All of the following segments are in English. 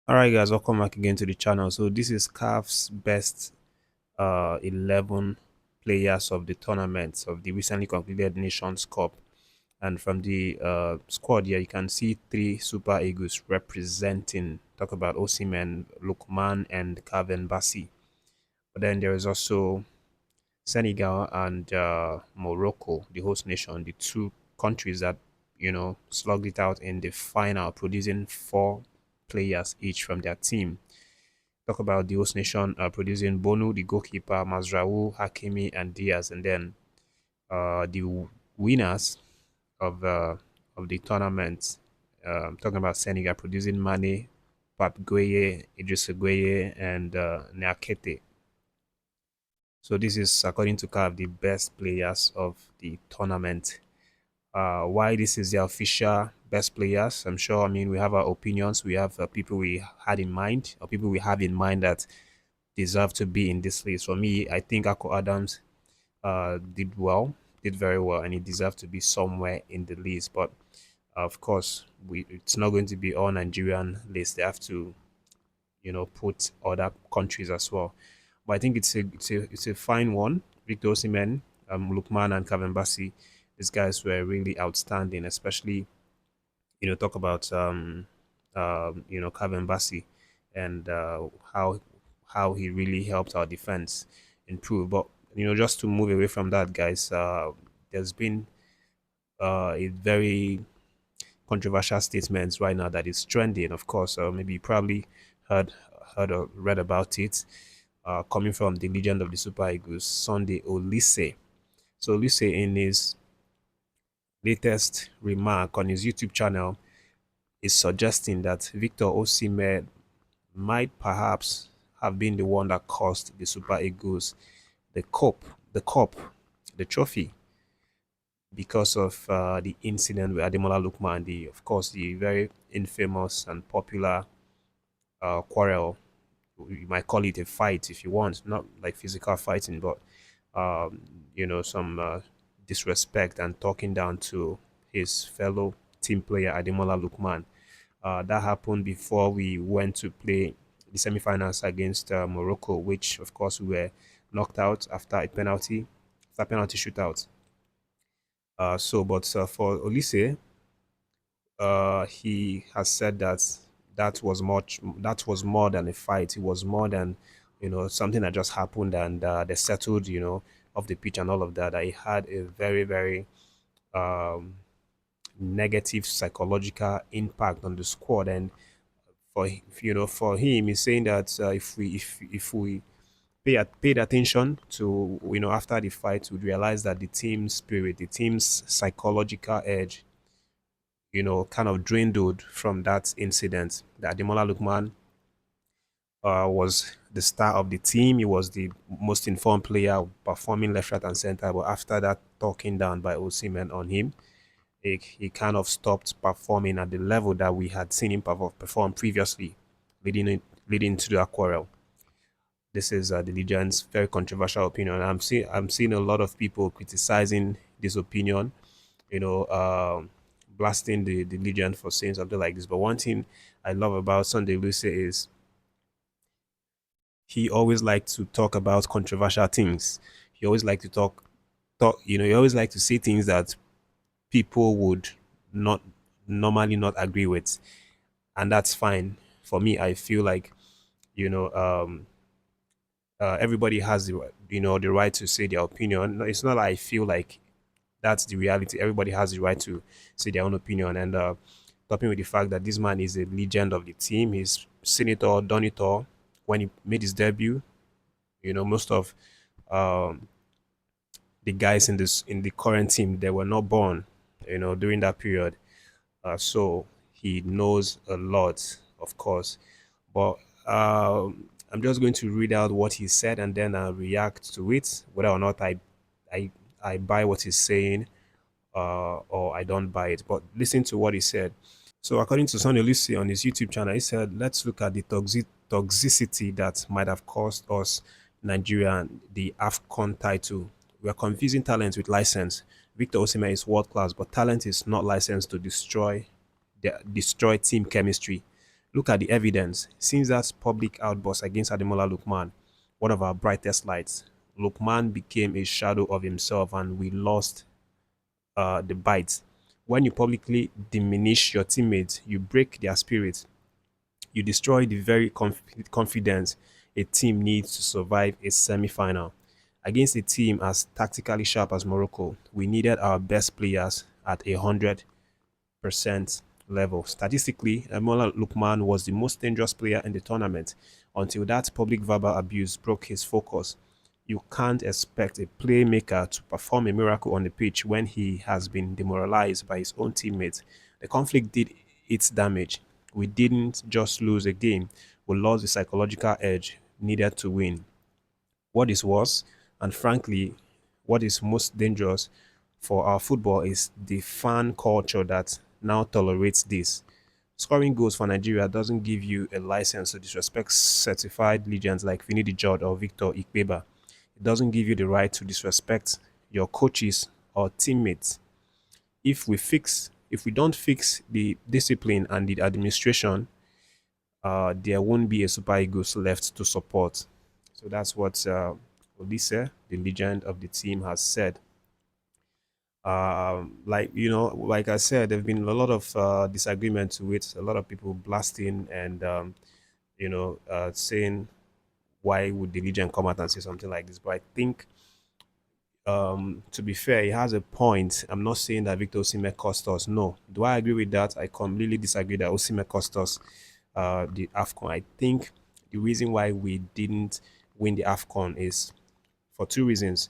All right, guys, welcome back again to the channel. So this is CAF's best 11 players of the tournament of the recently concluded Nations Cup. And from the squad here, you can see three Super Eagles representing. Talk about Osimhen, Lukman, and Calvin Bassi. But then there is also Senegal and Morocco, the host nation, the two countries that slugged it out in the final, producing four players each from their team. Talk about the host nation producing Bonu, the goalkeeper, Mazraoui, Hakimi, and Diaz, and then the winners of the tournament. Talking about Senegal producing Mane, Pap Gueye, Idrissa Gueye, and Niakete. So this is according to CAF the best players of the tournament. Why this is the official best players? I'm sure. I mean, we have our opinions. We have people we had in mind, or people we have in mind that deserve to be in this list. For me, I think Ako Adams did well, did very well, and he deserved to be somewhere in the list. But of course, it's not going to be all Nigerian list. They have to, put other countries as well. But I think it's a fine one. Victor Osimhen, Lukman, and Kevin Bassi. These guys were really outstanding, especially talk about Kevin Bassi and how he really helped our defense improve. But just to move away from that, guys, there's been a very controversial statement right now that is trending. Of course, maybe you probably heard heard or read about it, coming from the legend of the Super Eagles, Sunday Oliseh. So Oliseh, in his latest remark on his YouTube channel, is suggesting that Victor Osimhen might perhaps have been the one that cost the Super Eagles the cup, the trophy, because of the incident with Ademola Lookman, of course, the very infamous and popular quarrel. You might call it a fight if you want, not like physical fighting, but some disrespect and talking down to his fellow team player Ademola Lookman. That happened before we went to play the semifinals against Morocco, which of course we were knocked out after penalty shootout. But for Olise, he has said that that was more than a fight. It was more than something that just happened and they settled off the pitch and all of that. That he had a very very um, negative psychological impact on the squad. And for him, he's saying that if we paid attention to after the fight, we realize that the team spirit, the team's psychological edge, kind of dwindled from that incident. That Ademola Lookman was the star of the team. He was the most informed player, performing left, right, and center. But after that talking down by Osimhen on him, he kind of stopped performing at the level that we had seen him perform previously, leading to the quarrel. This is the Legion's very controversial opinion. I'm seeing a lot of people criticizing this opinion, you know, blasting the Legion for saying something like this. But one thing I love about Sunday Luce is he always liked to talk about controversial things. He always liked to he always liked to say things that people would not normally not agree with, and that's fine. For me, I feel like you know um, everybody has the right to say their opinion. No, it's not like I feel like that's the reality. Everybody has the right to say their own opinion. And topping with the fact that this man is a legend of the team, he's seen it all, done it all. When he made his debut, most of um, the guys in the current team, they were not born, during that period. So he knows a lot, of course. But I'm just going to read out what he said and then I'll react to it, whether or not I, I buy what he's saying or I don't buy it. But listen to what he said. So according to Sonny Lucy on his YouTube channel, he said, let's look at the toxicity that might have cost us Nigeria the AFCON title. We are confusing talent with license. Victor Osimhen is world class, but talent is not licensed to destroy team chemistry. Look at the evidence. Since that public outburst against Ademola Lookman, one of our brightest lights, Lookman became a shadow of himself and we lost the bite. When you publicly diminish your teammates, you break their spirit, you destroy the very confidence a team needs to survive a semi-final. Against a team as tactically sharp as Morocco, we needed our best players at 100% level. Statistically, Amola Lukman was the most dangerous player in the tournament until that public verbal abuse broke his focus. You can't expect a playmaker to perform a miracle on the pitch when he has been demoralized by his own teammates. The conflict did its damage. We didn't just lose a game, we lost the psychological edge needed to win. What is worse, and frankly, what is most dangerous for our football is the fan culture that now tolerates this. Scoring goals for Nigeria doesn't give you a license to disrespect certified legends like Finidi George or Victor Ikpeba. It doesn't give you the right to disrespect your coaches or teammates. If we don't fix the discipline and the administration, there won't be a Super Eagles left to support. So that's what Oliseh, the legend of the team, has said. Like I said, there've been a lot of disagreements with a lot of people blasting and saying why would the legend come out and say something like this. But I think, to be fair, he has a point. I'm not saying that Victor Osimhen cost us. No. Do I agree with that? I completely disagree that Osimhen cost us the AFCON. I think the reason why we didn't win the AFCON is for two reasons.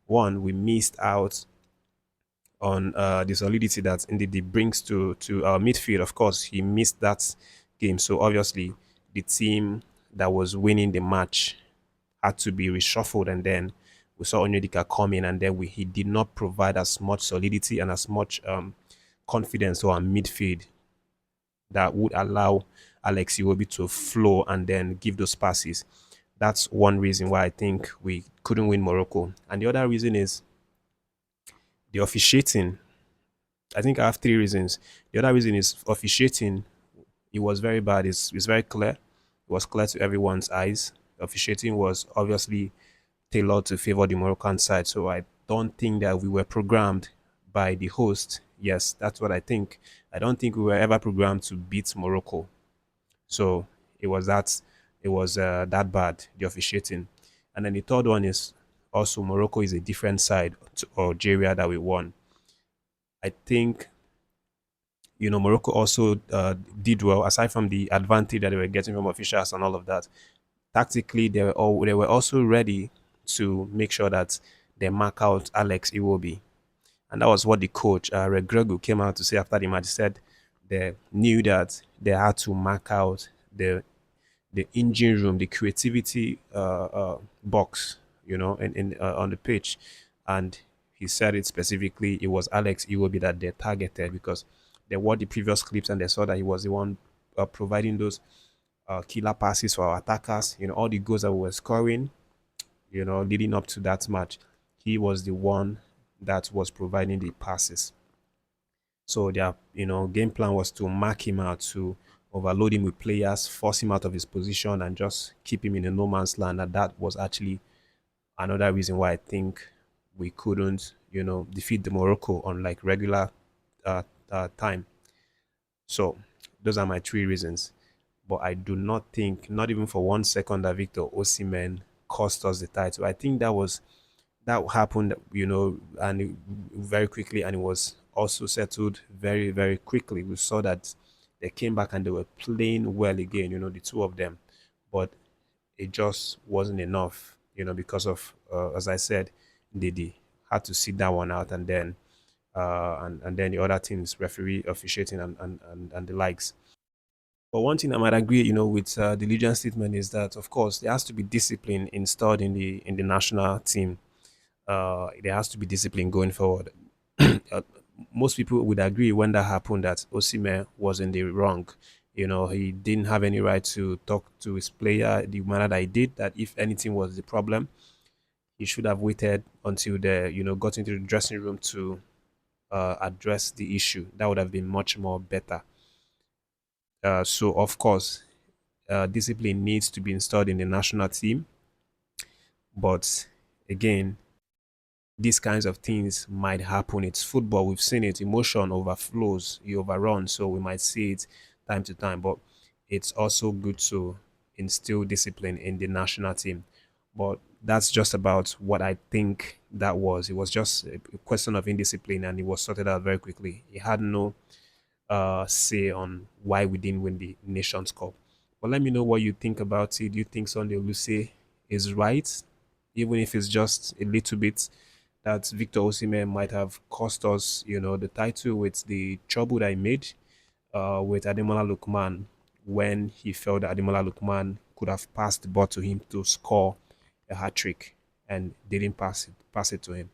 One, we missed out on the solidity that Ndidi brings to our midfield. Of course, he missed that game. So obviously, the team that was winning the match had to be reshuffled, and then we saw Onyedika come in, and then he did not provide as much solidity and as much confidence to our midfield that would allow Alex Iwobi to flow and then give those passes. That's one reason why I think we couldn't win Morocco. And the other reason is the officiating. I think I have three reasons. The other reason is officiating. It was very bad. It's very clear. It was clear to everyone's eyes. Officiating was obviously tailored to favor the Moroccan side. So I don't think that we were programmed by the host. Yes, that's what I think. I don't think we were ever programmed to beat Morocco. So it was that bad, the officiating. And then the third one is also Morocco is a different side to Algeria that we won. I think Morocco also did well aside from the advantage that they were getting from officials and all of that. Tactically, they were also ready to make sure that they mark out Alex Iwobi, and that was what the coach Regregu came out to say after the match. He said they knew that they had to mark out the engine room, the creativity box, in on the pitch, and he said it specifically. It was Alex Iwobi that they targeted because they watched the previous clips and they saw that he was the one providing those killer passes for our attackers. All the goals that we were scoring, leading up to that match, he was the one that was providing the passes. So their, game plan was to mark him out, to overload him with players, force him out of his position, and just keep him in a no man's land. And that was actually another reason why I think we couldn't, defeat the Morocco on like regular time. So those are my three reasons. But I do not think, not even for 1 second, that Victor Osimhen cost us the title. I think that happened, very quickly, and it was also settled very, very quickly. We saw that they came back and they were playing well again, the two of them, but it just wasn't enough, because of, as I said, they had to sit that one out, and then and then the other teams, referee officiating and the likes. But one thing I might agree, with the Legion statement is that, of course, there has to be discipline installed in the national team. There has to be discipline going forward. Most people would agree when that happened that Osimhen was in the wrong. He didn't have any right to talk to his player the manner that he did. That if anything was the problem, he should have waited until they, got into the dressing room to address the issue. That would have been much more better. So of course, discipline needs to be installed in the national team. But again, these kinds of things might happen. It's football. We've seen it. Emotion overflows, you overrun. So we might see it time to time. But it's also good to instill discipline in the national team. But that's just about what I think that was. It was just a question of indiscipline, and it was sorted out very quickly. He had no say on why we didn't win the Nations Cup. But let me know what you think about it. Do you think Sunday Oliseh is right, even if it's just a little bit? That Victor Osimhen might have cost us, the title with the trouble that he made with Ademola Lookman when he felt that Ademola Lookman could have passed the ball to him to score a hat trick and didn't pass it to him.